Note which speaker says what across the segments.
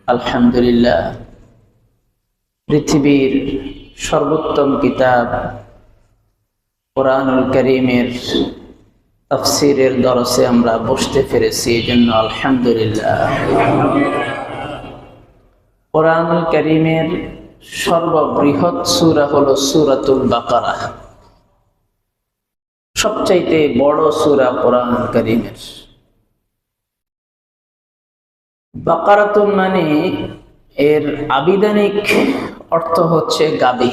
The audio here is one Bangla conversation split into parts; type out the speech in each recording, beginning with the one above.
Speaker 1: আলহামদুলিল্লাহ, পৃথিবীর সর্বোত্তম কিতাব কোরআনুল কারীমের তাফসীরের দরসে আমরা বসতে পেরেছি, এই জন্য আলহামদুলিল্লাহ। কোরআনুল কারীমের সর্ববৃহৎ সূরা হলো সূরাতুল বাকারা। সবচাইতে বড় সূরা কোরআনুল কারীমের। বাকারাতুন মানে এর আবিধানিক অর্থ হচ্ছে গাবি।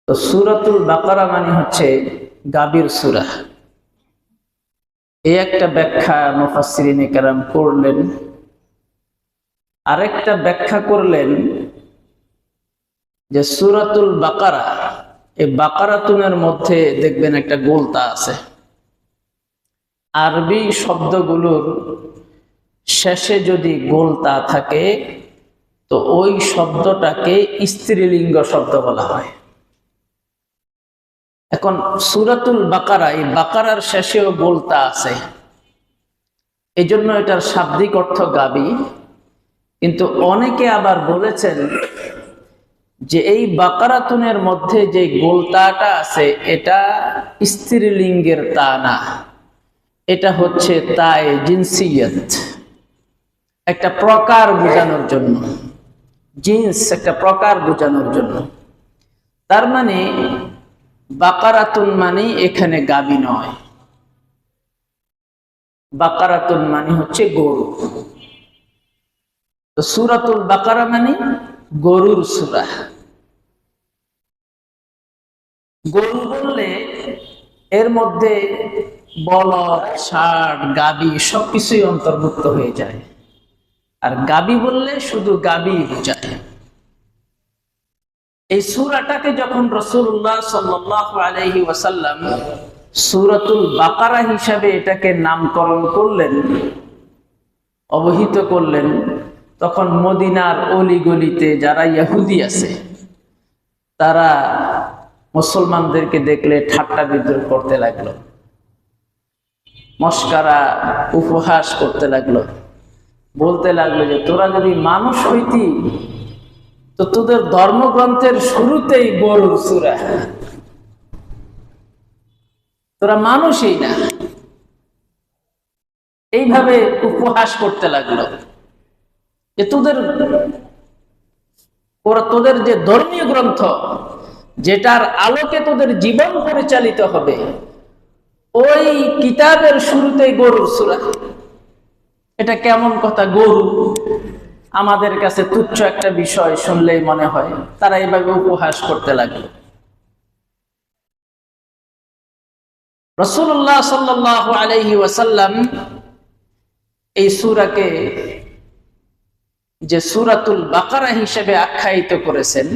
Speaker 1: তো সূরাতুল বাকারা মানে হচ্ছে গাবির সূরা। এই একটা ব্যাখ্যা মুফাসসিরিনে কেরাম করলেন। আরেকটা ব্যাখ্যা করলেন যে সূরাতুল বাকারা, এই বাকারাতুনের মধ্যে দেখবেন একটা গোলতা আছে। আরবি শব্দগুলোর শেষে যদি গোলতা থাকে তো ওই শব্দটাকে স্ত্রীলিঙ্গ শব্দ বলা হয়। এখন সূরাতুল বাকারা, এই বাকারার শেষেও গোলতা আছে, এই জন্য এটার শাব্দিক অর্থ গাবি। কিন্তু অনেকে আবার বলেছেন যে এই বাকারাতুনের মধ্যে যে গোলতাটা আছে এটা স্ত্রীলিঙ্গের তা না, এটা হচ্ছে তায়ে জিনসিয়ত, একটা প্রকার বোঝানোর জন্য, জিন্স একটা প্রকার বোঝানোর জন্য। তার মানে বাকারাতুন মানে এখানে গাবি নয়, বাকারাতুন মানে হচ্ছে গরু। তো সূরাতুল বাকারা মানে গরুর সূরা। গরু বললে এর মধ্যে বলদ, ষাঁড়, গাবি সবকিছুই অন্তর্ভুক্ত হয়ে যায়। আর গাবি বললে শুধু গাবি বোঝায়। এই সূরাটাকে যখন রাসূলুল্লাহ সাল্লাল্লাহু আলাইহি ওয়াসাল্লাম সূরাতুল বাকারা হিসাবে এটাকে নামকরণ করলেন, অবহিত করলেন, তখন মদিনার অলিগলিতে যারা ইহুদি আছে তারা মুসলমানদেরকে দেখলে ঠাট্টা বিদ্রুপ করতে লাগলো, মস্কারা উপহাস করতে লাগলো, বলতে লাগলো যে তোরা যদি মানুষ হইতি তো তোদের ধর্মগ্রন্থের শুরুতেই গরুর সূরা, তোরা মানুষই না। এইভাবে উপহাস করতে লাগলো যে তোদের যে ধর্মীয় গ্রন্থ, যেটার আলোকে তোদের জীবন পরিচালিত হবে, ওই কিতাবের শুরুতেই গরুর সূরা। এটা কেমন কথা? গরু আমাদের কাছে তুচ্ছ একটা বিষয় শুনলেই মনে হয়। তারা এইভাবে উপহাস করতে লাগলো। রাসূলুল্লাহ সাল্লাল্লাহু আলাইহি ওয়াসাল্লাম এই সূরাকে যে সূরাতুল বাকারা হিসেবে আখ্যায়িত করেছেন,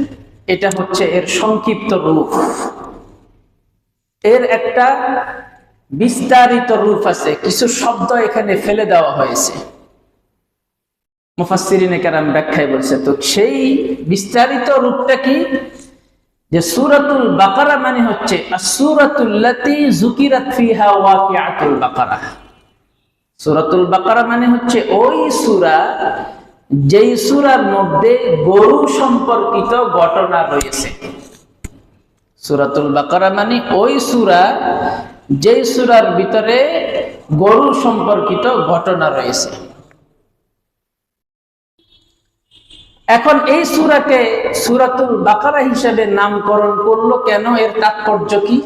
Speaker 1: এটা হচ্ছে এর সংক্ষিপ্ত রূপ। এর একটা বিস্তারিত রূপ আছে, কিছু শব্দ এখানে ফেলে দেওয়া হয়েছে। মুফাসসিরিনে কেরাম ব্যাখ্যায় বলছে, তো সেই বিস্তারিত রূপটা কি? যে সূরাতুল বাকারা মানে হচ্ছে আস-সূরাতুল্লাতী যুকিরাত ফিহা ওয়াকিআতুল বাকারা। সূরাতুল বাকারা মানে হচ্ছে ওই সূরা যেই সূরার মধ্যে গরু সম্পর্কিত ঘটনা রয়েছে। সূরাতুল বাকারা মানে ওই সূরা যেই সূরার ভিতরে গরু সম্পর্কিত ঘটনা রয়েছে। এখন এই সূরাকে সূরাতুল বাকারা হিসেবে নামকরণ করলো কেন? এর তাৎপর্য কি?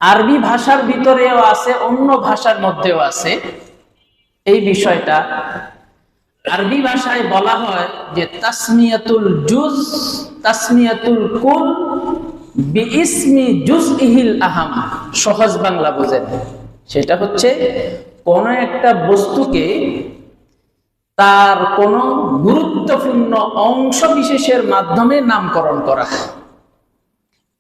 Speaker 1: আরবি ভাষার ভিতরেও আছে, অন্য ভাষার মধ্যেও আছে এই বিষয়টা। আরবি ভাষায় বলা হয় যে তাসমিয়াতুল জুজ, তাসমিয়াতুল কুল বিইসমি জুজইহিল আহাম। সহজ বাংলা বোঝেন, সেটা হচ্ছে কোন একটা বস্তুকে তার কোন গুরুত্বপূর্ণ অংশ বিশেষের মাধ্যমে নামকরণ করা।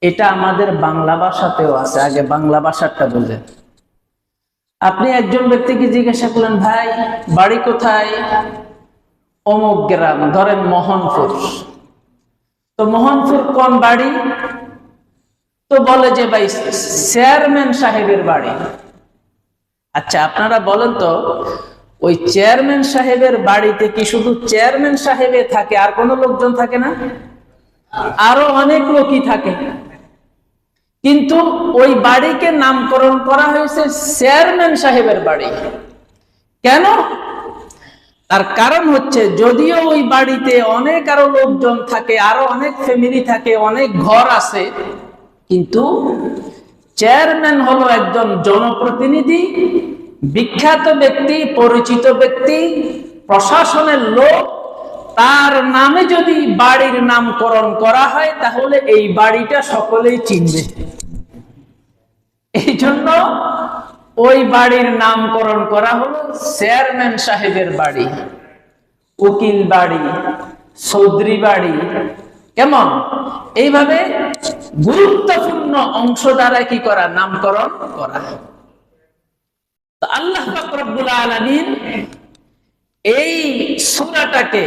Speaker 1: এটা আমাদের বাংলা ভাষাতেও আছে। আগে বাংলা ভাষাটা বোঝেন। আপনি একজন ব্যক্তিকে জিজ্ঞাসা করলেন, ভাই বাড়ি কোথায়? অমুক গ্রাম, ধরেন মোহনপুর। তো মোহনপুর কোন বাড়ি? তো বলে যে ভাই চেয়ারম্যান সাহেবের বাড়ি। আচ্ছা, আপনারা বলেন তো, ওই চেয়ারম্যান সাহেবের বাড়িতে কি শুধু চেয়ারম্যান সাহেবে থাকে, আর কোনো লোকজন থাকে না? আরো অনেক লোকই থাকে, কিন্তু ওই বাড়িকে নামকরণ করা হয়েছে চেয়ারম্যান সাহেবের বাড়ি। কেন? তার কারণ হচ্ছে, যদিও ওই বাড়িতে অনেক আরো লোকজন থাকে, আরো অনেক ফ্যামিলি থাকে, অনেক ঘর আছে, কিন্তু চেয়ারম্যান হলো একজন জনপ্রতিনিধি, বিখ্যাত ব্যক্তি, পরিচিত ব্যক্তি, প্রশাসনের লোক। তার নামে যদি বাড়ির নামকরণ করা হয়, তাহলে এই বাড়িটা সকলেই চিনবে। এই জন্য ওই বাড়ির নামকরণ করা হলো চেয়ারম্যান সাহেবের বাড়ি, উকিল বাড়ি, চৌধুরী বাড়ি। কেমন? এইভাবে গুরুত্বপূর্ণ অংশ দ্বারা কি করা? নামকরণ করা। তো আল্লাহ পাক রব্বুল আলামিন এই সূরাটাকে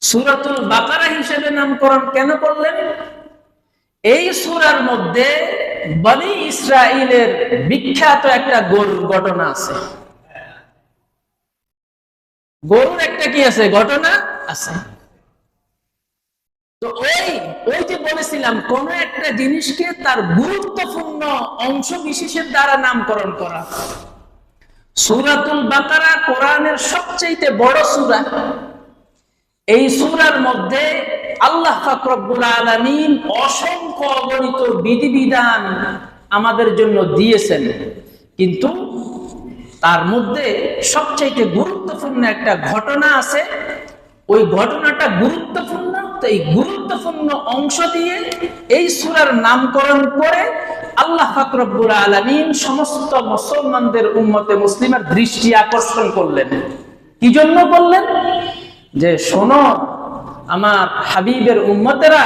Speaker 1: সূরাতুল বাকারা হিসেবে নামকরণ কেন করলেন? এই সূরার মধ্যে বনি ইসরাইলের বিখ্যাত একটা গরুর ঘটনা আছে। গরুর একটা কি আছে? ঘটনা আছে। তো ওই যে বলেছিলাম, কোন একটা জিনিসকে তার গুরুত্বপূর্ণ অংশ বিশেষের দ্বারা নামকরণ করা। সূরাতুল বাকারা কোরআনের সবচেয়ে বড় সূরা। এই সূরার মধ্যে আল্লাহ পাক রব্বুল আলামিন অসংখ্য অগণিত বিধিবিধান আমাদের জন্য দিয়েছেন, কিন্তু তার মধ্যে সবচেয়ে গুরুত্বপূর্ণ একটা ঘটনা আছে। ওই ঘটনাটা গুরুত্বপূর্ণ, তো এই গুরুত্বপূর্ণ অংশ দিয়ে এই সূরার নামকরণ করে আল্লাহ পাক রব্বুল আলামিন সমস্ত মুসলমানদের উম্মতে মুসলিমের দৃষ্টি আকর্ষণ করলেন। কি জন্য করলেন? যে শোনো আমার হাবিবের উম্মতেরা,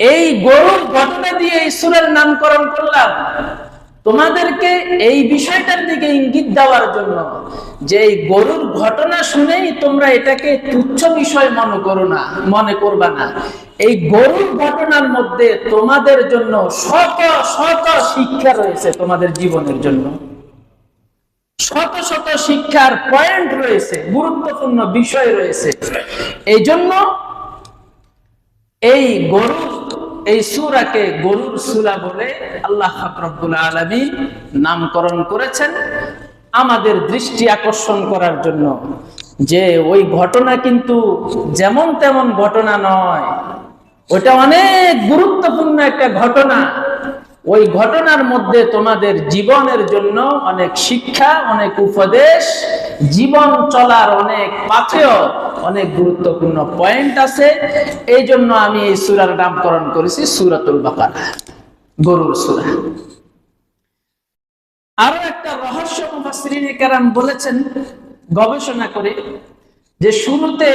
Speaker 1: এই গরুর ঘটনা দিয়ে এই সূরার নামকরণ করলাম তোমাদেরকে এই বিষয়টার দিকে ইঙ্গিত দেওয়ার জন্য, যে এই গরুর ঘটনা শুনেই তোমরা এটাকে তুচ্ছ বিষয় মনে করবা না। এই গরুর ঘটনার মধ্যে তোমাদের জন্য শত শত শিক্ষা রয়েছে, তোমাদের জীবনের জন্য শত শত শিক্ষার পয়েন্ট রয়েছে, গুরুত্বপূর্ণ বিষয় রয়েছে। এই জন্য এই সূরাকে গরুর সূরা বলে আল্লাহ পাক রব্বুল আলামিন নামকরণ করেছেন, আমাদের দৃষ্টি আকর্ষণ করার জন্য। যে ওই ঘটনা কিন্তু যেমন তেমন ঘটনা নয়, ওটা অনেক গুরুত্বপূর্ণ একটা ঘটনা। ওই ঘটনার মধ্যে তোমাদের জীবনের জন্য অনেক শিক্ষা, অনেক উপদেশ, জীবন চলার অনেক পাথেয়, অনেক গুরুত্বপূর্ণ পয়েন্ট আছে। এই জন্য আমি এই সূরার নামকরণ করেছি সূরাতুল বাকারা, গরুর সূরা। আরো একটা রহস্য মুফাসসিরিনে কেরাম বলেছেন গবেষণা করে, যে শুরুতে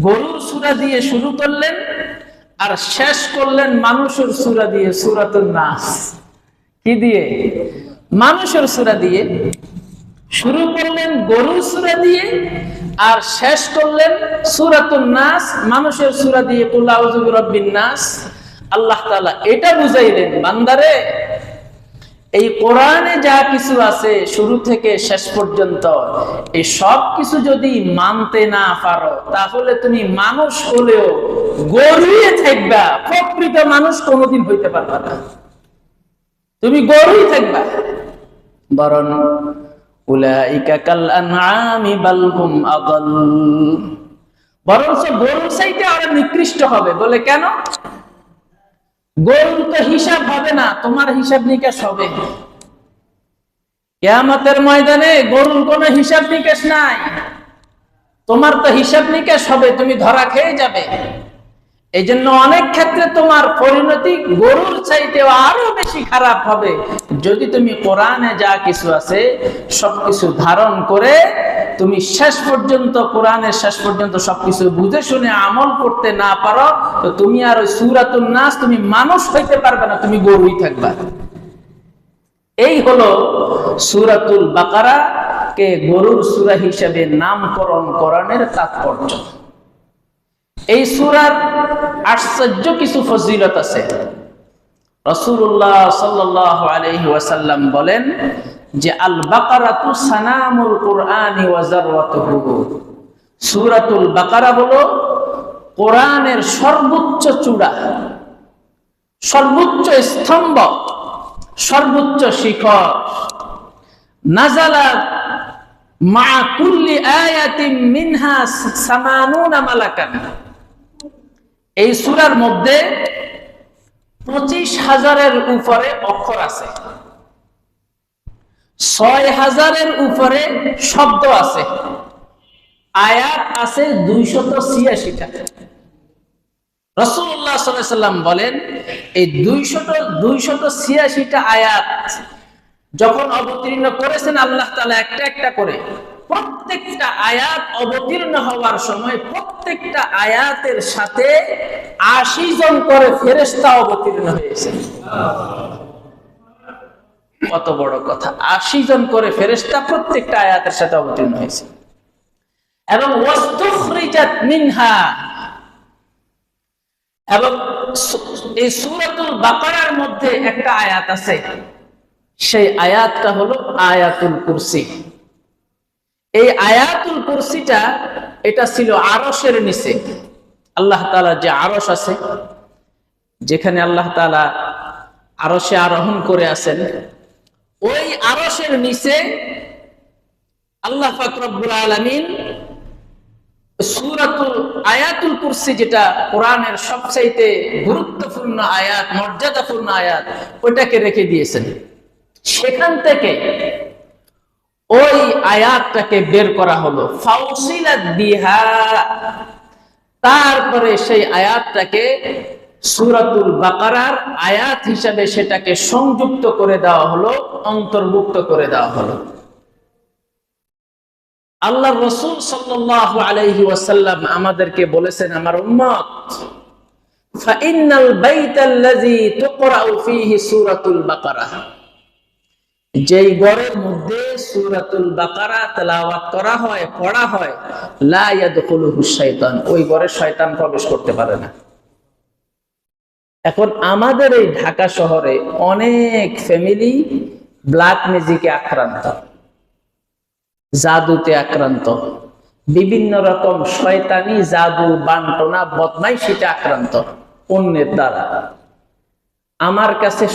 Speaker 1: গরুর সূরা দিয়ে শুরু করলেন আর শেষ করলেন মানুষের সূরা দিয়ে, সূরাতুন নাস। কি দিয়ে? মানুষের সূরা দিয়ে শুরু করলেন, গরুর সূরা দিয়ে, আর শেষ করলেন সূরাতুন নাস, মানুষের সূরা দিয়ে, কুল আউযু বিরাব্বিন নাস। আল্লাহ তাআলা এটা বুঝাইলেন, বান্দারে এই কোরআনে যা কিছু আছে শুরু থেকে শেষ পর্যন্ত, এই সব কিছু যদি মানতে না পারো, তাহলে তুমি মানুষ হলেও গরুই থাকবা, প্রকৃত মানুষ কোনোদিন হইতে পারবা না। তুমি গরুই থাকবা। বরং উলাইকা কাল আনআমি বাল হুম আদাল, বরঞ্চ গরুর চাইতে আরো নিকৃষ্ট হবে। বলে কেন? গরুর তো হিসাব হবে না, তোমার হিসাব নিকাশ হবে। কিয়ামতের ময়দানে গরুর কোনো হিসাব নিকাশ নাই, তোমার তো হিসাব নিকাশ হবে, তুমি ধরা খেয়ে যাবে। এই জন্য অনেক ক্ষেত্রে তোমার পরিণতি গরুর চাইতেও আরো বেশি খারাপ হবে, যদি তুমি কোরআনে যা কিছু আছে সবকিছু ধারণ করে তুমি শেষ পর্যন্ত, কোরআনের শেষ পর্যন্ত সবকিছু বুঝে শুনে আমল করতে না পারো, তো তুমি আর ওই সূরাতুন নাস, তুমি মানুষ হইতে পারবে না, তুমি গরুই থাকবা। এই হলো সূরাতুল বাকারা কে গরুর সূরা হিসেবে নামকরণ করানোর তাৎপর্য। এই সূরার আশ্চর্য কিছু ফজিলত আছে। রাসূলুল্লাহ সাল্লাল্লাহু আলাইহি ওয়াসাল্লাম বলেন যে আল বাকারাতু সানামুল কুরআনি ওয়া যারওয়াতুহু, সূরাতুল বাকারা হলো কোরআনের সর্বোচ্চ চূড়া, সর্বোচ্চ স্তম্ভ, সর্বোচ্চ শিখর। নাযালাত মা কুল্লি আয়াতিন মিনহা 80 মালাকান, এই সূরার মধ্যে 25,000-এর উপরে অক্ষর আছে, 6,000-এর উপরে শব্দ আছে, আয়াত আছে 286টা। রাসূলুল্লাহ সাল্লাল্লাহু আলাইহি ওয়াসাল্লাম বলেন এই 286টা আয়াত যখন অবতীর্ণ করেছেন আল্লাহ তাআলা একটা একটা করে, প্রত্যেকটা আয়াত অবতীর্ণ হওয়ার সময় প্রত্যেকটা আয়াতের সাথে 80 জন করে ফেরেশতা অবতীর্ণ হয়েছে। কত বড় কথা! 80 জন করে ফেরেশতা প্রত্যেকটা আয়াতের সাথে অবতীর্ণ হয়েছে। এবং ওয়াস্তুখরিজাত মিনহা, এবং এই সূরাতুল বাকারার মধ্যে একটা আয়াত আছে, সেই আয়াতটা হলো আয়াতুল কুরসি। এই আয়াতুল কুরসিটা এটা ছিল আরশের নিচে। আল্লাহ তাআলা যে আরশ আছে, যেখানে আল্লাহ তাআলা আরশে আরোহণ করে আছেন, ওই আরশের নিচে আল্লাহ পাক রব্বুল আলামিন সূরাতুল আয়াতুল কুরসি, যেটা কোরআনের সবচাইতে গুরুত্বপূর্ণ আয়াত, মর্যাদাপূর্ণ আয়াত, ওটাকে রেখে দিয়েছেন। সেখান থেকে ওই আয়াতটাকে বের করা হলো, ফাউসিলাত বিহা, তারপরে সেই আয়াতটাকে সূরাতুল বাকারার আয়াত হিসাবে সেটাকে সংযুক্ত করে দেওয়া হলো, অন্তর্ভুক্ত করে দেওয়া হলো। আল্লাহর রাসূল সাল্লাল্লাহু আলাইহি ওয়াসাল্লাম আমাদেরকে বলেছেন, আমার উম্মত, ফাইন্নাল বাইতাল্লাযী তুকরাউ ফীহি সূরাতুল বাকারা, যেই ঘরের মধ্যে সূরাতুল বাকারা তেলাওয়াত করা হয়, পড়া হয়, লা ইয়াদখুলুহু শাইতান, ওই ঘরে শয়তান প্রবেশ করতে পারে না। এখন আমাদের এই ঢাকা শহরে অনেক ফ্যামিলি ব্ল্যাক ম্যাজিকে আক্রান্ত, জাদুতে আক্রান্ত, বিভিন্ন রকম শয়তানি জাদু, বানটনা, বদমাইশিতে আক্রান্ত অন্যের দ্বারা। আমার কাছে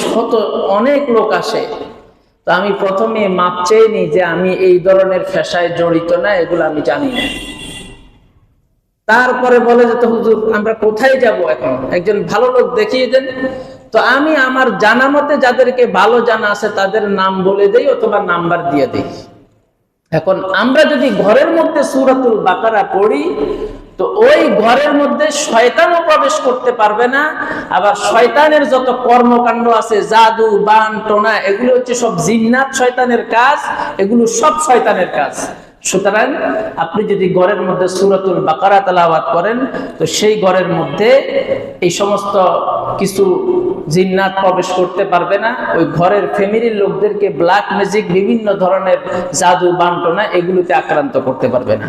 Speaker 1: অনেক লোক আসে, তো আমি প্রথমে মাপ চেয়ে নিই যে আমি এই ধরনের পেশায় জড়িত না, এগুলো আমি জানি না। তারপরে বলে যে, তো হুজুর আমরা কোথায় যাব এখন, একজন ভালো লোক দেখিয়ে দেন। তো আমি আমার জানা মতে যাদেরকে ভালো জানা আছে তাদের নাম বলে দেই অথবা নাম্বার দিয়ে দেই। এখন আমরা যদি ঘরের মধ্যে সূরাতুল বাকারা পড়ি, তো ওই ঘরের মধ্যে শয়তানও প্রবেশ করতে পারবে না। আবার শয়তানের যত কর্মকাণ্ড আছে, জাদু, বান টোনা, এগুলো হচ্ছে সব জিন্নাত, শয়তানের কাজ, এগুলো সব শয়তানের কাজ। সুতরাং আপনি যদি ঘরের মধ্যে সূরাতুল বাকারা তেলাওয়াত করেন, তো সেই ঘরের মধ্যে এই সমস্ত কিছু জিন্নাত প্রবেশ করতে পারবে না। ওই ঘরের ফ্যামিলির লোকদেরকে ব্ল্যাক ম্যাজিক, বিভিন্ন ধরনের জাদু, বানটনা, এগুলোতে আক্রান্ত করতে পারবে না।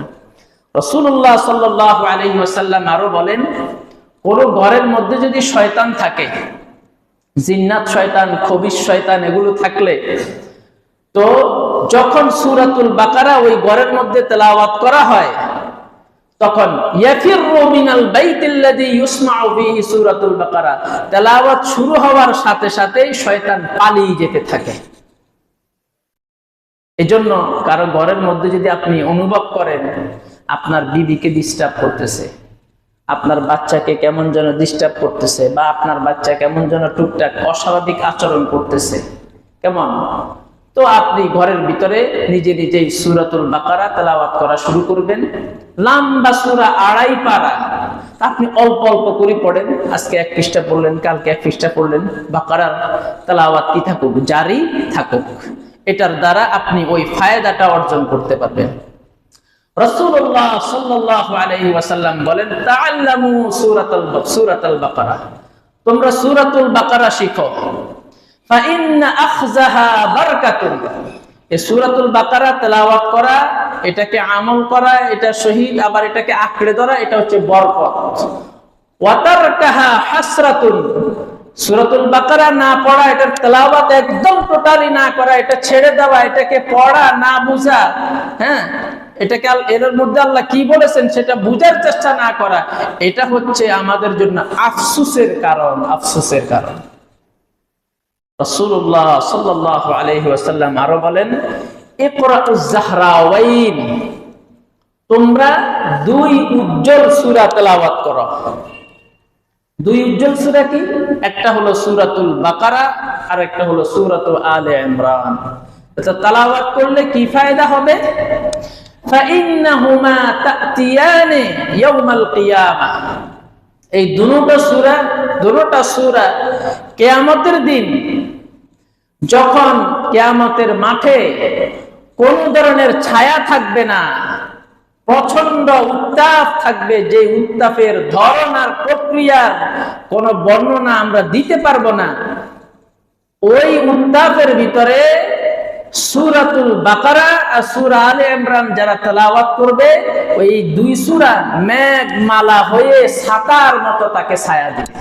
Speaker 1: রাসূলুল্লাহ সাল্লাল্লাহু আলাইহি ওয়াসাল্লাম আরো বলেন, কোন ঘরের মধ্যে যদি শয়তান থাকে, জিন্নাত শয়তান, খবিশ শয়তান, এগুলো থাকলে, তো যখন সূরাতুল বাকারা ওই ঘরের মধ্যে তেলাওয়াত করা হয়, তখন ইয়াফিরু মিনাল বাইতিল্লাযী ইউসমাউ ফীহি সূরাতুল বাকারা, তেলাওয়াত শুরু হওয়ার সাথে সাথেই শয়তান পালিয়ে যেতে থাকে। এজন্য কারো ঘরের মধ্যে যদি আপনি অনুভব করেন আপনার বিবিকে ডিস্টার্ব করতেছে, আপনার বাচ্চাকে কেমন যেন ডিস্টার্ব করতেছে, বা আপনার বাচ্চা কেমন যেন টুকটাক অস্বাভাবিক আচরণ করতেছে, কেমন, তো আপনি ঘরের ভিতরে নিজে নিজেই সূরাতুল বাকারা তেলাওয়াত করা শুরু করবেন। লম্বা সূরা, 2.5 পারা, আপনি অল্প অল্প করে পড়েন। আজকে 1 পৃষ্ঠা পড়লেন, কালকে 1 পৃষ্ঠা পড়লেন। বাকারার তেলাওয়াত কি থাকুক, জারি থাকুক। এটার দ্বারা আপনি ওই ফায়দাটা অর্জন করতে পারবেন। রাসূলুল্লাহ সাল্লাল্লাহু আলাইহি ওয়াসাল্লাম বলেন, তাআল্লামু সূরাতুল বাকারা, তোমরা সূরাতুল বাকারা শিখো। ফাইন্না আখযাহা বারাকাতুন, এই সূরাতুল বাকারা তেলাওয়াত করা, এটাকে আমল করা, এটা শহীদ, আবার এটাকে আঁকড়ে ধরা, এটা হচ্ছে বরকত। ওয়া তারকাহা হাসরাতুন, সূরাতুল বাকারা না পড়া, এটার তেলাওয়াত একদম টোটালি না করা, এটা ছেড়ে দেওয়া, এটাকে পড়া না বুঝা, হ্যাঁ, এটাকে এর মধ্যে আল্লাহ কি বলেছেন সেটা বুঝার চেষ্টা না করা, এটা হচ্ছে আমাদের জন্য আফসোসের কারণ। আফসোসের কারণ। রাসূলুল্লাহ সাল্লাল্লাহু আলাইহি ওয়াসাল্লাম আরো বলেন, ইকরাউজ জাহরাওয়াইন, তোমরা দুই উজ্জ্বল সূরা তেলাওয়াত করো। দুই উজ্জ্বল সূরা কি? একটা হলো সূরাতুল বাকারা আর একটা হলো সূরাতুল আলে ইমরান। এটা তেলাওয়াত করলে কি ফায়দা হবে? ফাইন্নাহুমা তাতিয়ানি ইয়াউমাল কিয়ামাহ, এই দুটোটা সূরা কিয়ামতের দিন, যখন কিয়ামতের মাঠে কোন ধরনের ছায়া থাকবে না, প্রচন্ড উত্তাপ থাকবে, যে উত্তাপের ধরন আর প্রক্রিয়ার কোন বর্ণনা আমরা দিতে পারবো না, ওই উত্তাপের ভিতরে সূরাতুল বাকারা আর সূরা আলে ইমরান যারা তেলাওয়াত করবে, ওই দুই সূরা মেঘমালা হয়ে ছাতার মতো তাকে ছায়া দিবে।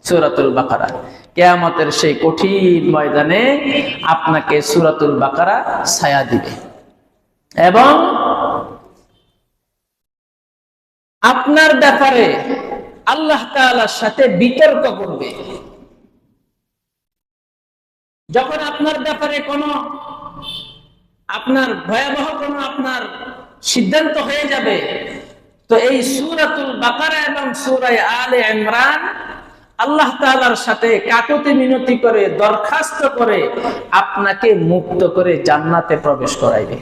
Speaker 1: সূরাতুল বাকারা কিয়ামতের সেই কঠিন ময়দানে আপনাকে সূরাতুল বাকারা ছায়া দিবে এবং আপনার ব্যাপারে আল্লাহ তাআলার সাথে বিতর্ক করবে। যখন আপনার ব্যাপারে আপনার ভয়াবহ আপনার সিদ্ধান্ত হয়ে যাবে, তো এই সূরাতুল বাকারা এবং সূরা আলে ইমরান আল্লাহ তাআলার সাথে কাকুতি মিনতি করে, দরখাস্ত করে আপনাকে মুক্ত করে জান্নাতে প্রবেশ করাইবে।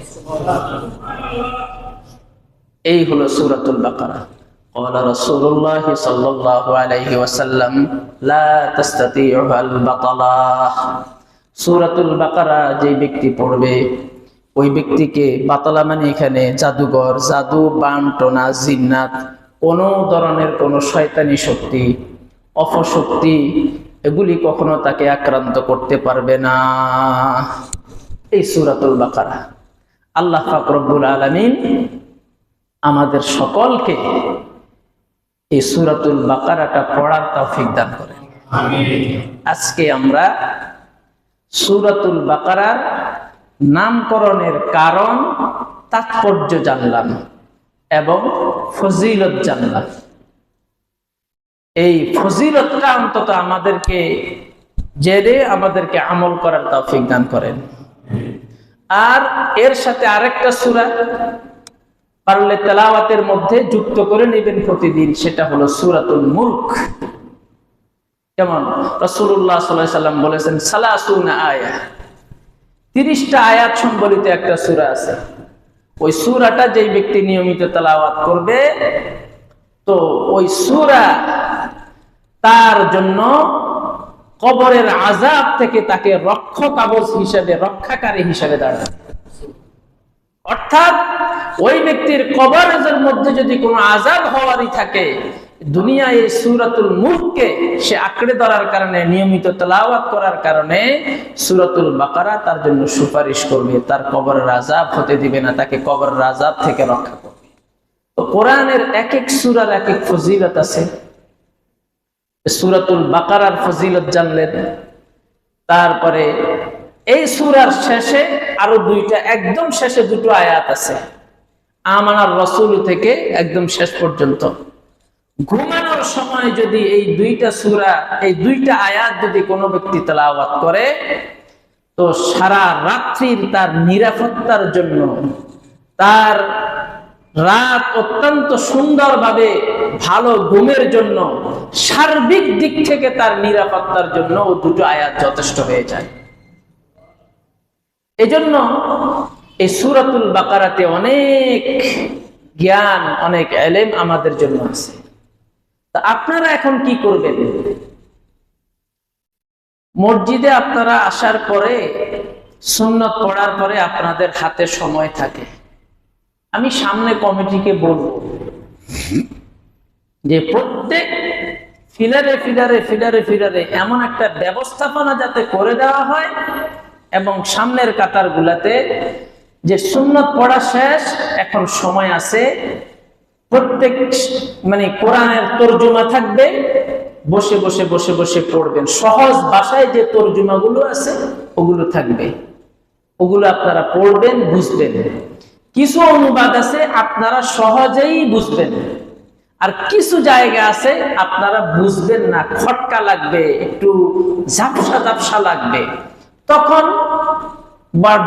Speaker 1: এই হলো সূরাতুল বাকারা। ক্বালা রাসূলুল্লাহ সাল্লাল্লাহু আলাইহি ওয়াসাল্লাম লা তাস্তাতিউল বাতালাহ, সূরাতুল বাকারা যে ব্যক্তি পড়বে, ওই ব্যক্তিকে, বাতালা মানে এখানে জাদুঘর, জাদু, বানটনা, জিন্নাত, কোন ধরনের কোন শয়তানি শক্তি, অপশক্তি, এগুলি কখনো তাকে আক্রান্ত করতে পারবে না। এই সূরাতুল বাকারা আল্লাহ পাক রব্বুল আলামিন আমাদের সকলকে এই সূরাতুল বাকারাটা পড়ার তৌফিক দান করেন। আমিন। আজকে আমরা সূরাতুল বাকারার নামকরণের কারণ, তাৎপর্য জানলাম এবং ফজিলত জানলাম। এই ফজিলতটা অন্তত আমাদেরকে জেনে আমাদেরকে আমল করার তৌফিক দান করেন। আর এর সাথে আরেকটা সূরা পারলে তেলাওয়াতের মধ্যে যুক্ত করে নেবেন প্রতিদিন, সেটা হলো সূরাতুল মুলক। যেমন রাসূলুল্লাহ সাল্লাল্লাহু আলাইহি ওয়াসাল্লাম বলেছেন, সালাসুনা আয়াত, 30টা আয়াত সম্বলিত একটা সূরা আছে। ওই সূরাটা যেই ব্যক্তি নিয়মিত তেলাওয়াত করবে, তো ওই সূরা তার জন্য কবরের আযাব থেকে তাকে রক্ষাকবচ হিসেবে, রক্ষাকারী হিসেবে দাঁড়াবে। অর্থাৎ ওই ব্যক্তির কবরের মধ্যে যদি কোনো আযাব হওয়ারই থাকে, দুনিয়ায় এই সূরাতুল মুলককে সে আঁকড়ে ধরার কারণে, নিয়মিত তেলাওয়াত করার কারণে সূরাতুল বাকারা তার জন্য সুপারিশ করবে, তার কবরের আযাব হতে দিবে না, তাকে কবরের আযাব থেকে রক্ষা করবে। তো কোরআনের এক এক সূরার এক এক ফজিলত আছে। সূরাতুল বাকারার ফজিলত জানলেন, তারপরে এই সূরার শেষে আরো দুইটা, একদম শেষে দুটো আয়াত আছে, আমানার রাসূল থেকে একদম শেষ পর্যন্ত। ঘুমানোর সময় যদি এই দুইটা সূরা, এই দুইটা আয়াত যদি কোনো ব্যক্তি তেলাওয়াত করে, তো সারা রাত্রির তার নিরাপত্তার জন্য, তার রাত অত্যন্ত সুন্দরভাবে ভালো ঘুমের জন্য, সার্বিক দিক থেকে তার নিরাপত্তার জন্য ও দুটো আয়াত যথেষ্ট হয়ে যায়। এজন্য এই সূরাতুল বাকারাতে অনেক জ্ঞান, অনেক ইলম আমাদের জন্য আছে। তা আপনারা এখন কি করবেন? মসজিদে আপনারা আসার পরে, সুন্নত পড়ার পরে আপনাদের হাতে সময় থাকে, আমি সামনে কমিটিকে বলবো যে প্রত্যেক ফিলারে এমন একটা ব্যবস্থাপনা যাতে করে দেওয়া হয়, এবং সামনের কাতার গুলাতে যে সুন্নত পড়া শেষ, এখন সময় আছে, প্রত্যেক কোরআনের তরজমা থাকবে, বসে বসে বসে বসে পড়বেন। সহজ ভাষায় যে তর্জমাগুলো আছে ওগুলো থাকবে, ওগুলো আপনারা পড়বেন, বুঝবেন। কিছু অনুবাদ আছে আপনারা সহজেই বুঝবেন, আর কিছু জায়গা আছে আপনারা বুঝবেন না, খটকা লাগবে, একটু ঝাপসা ঝাপসা লাগবে। তখন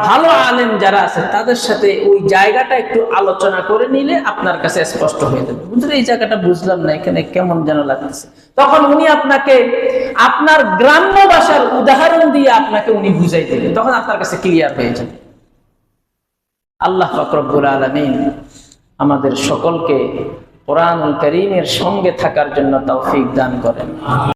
Speaker 1: ভালো আলেম যারা আছে তাদের সাথে ওই জায়গাটা একটু আলোচনা করে নিলে আপনার কাছে স্পষ্ট হয়ে যাবে, বুঝলে এই জায়গাটা বুঝলাম না, এখানে কেমন যেন লাগতেছে। তখন উনি আপনাকে আপনার গ্রাম্য ভাষার উদাহরণ দিয়ে আপনাকে উনি বুঝাই দেবেন, তখন আপনার কাছে ক্লিয়ার হয়ে যাবে। আল্লাহ পাক রব্বুল আলামিন আমাদের সকলকে কোরআনুল কারীমের সঙ্গে থাকার জন্য তৌফিক দান করেন।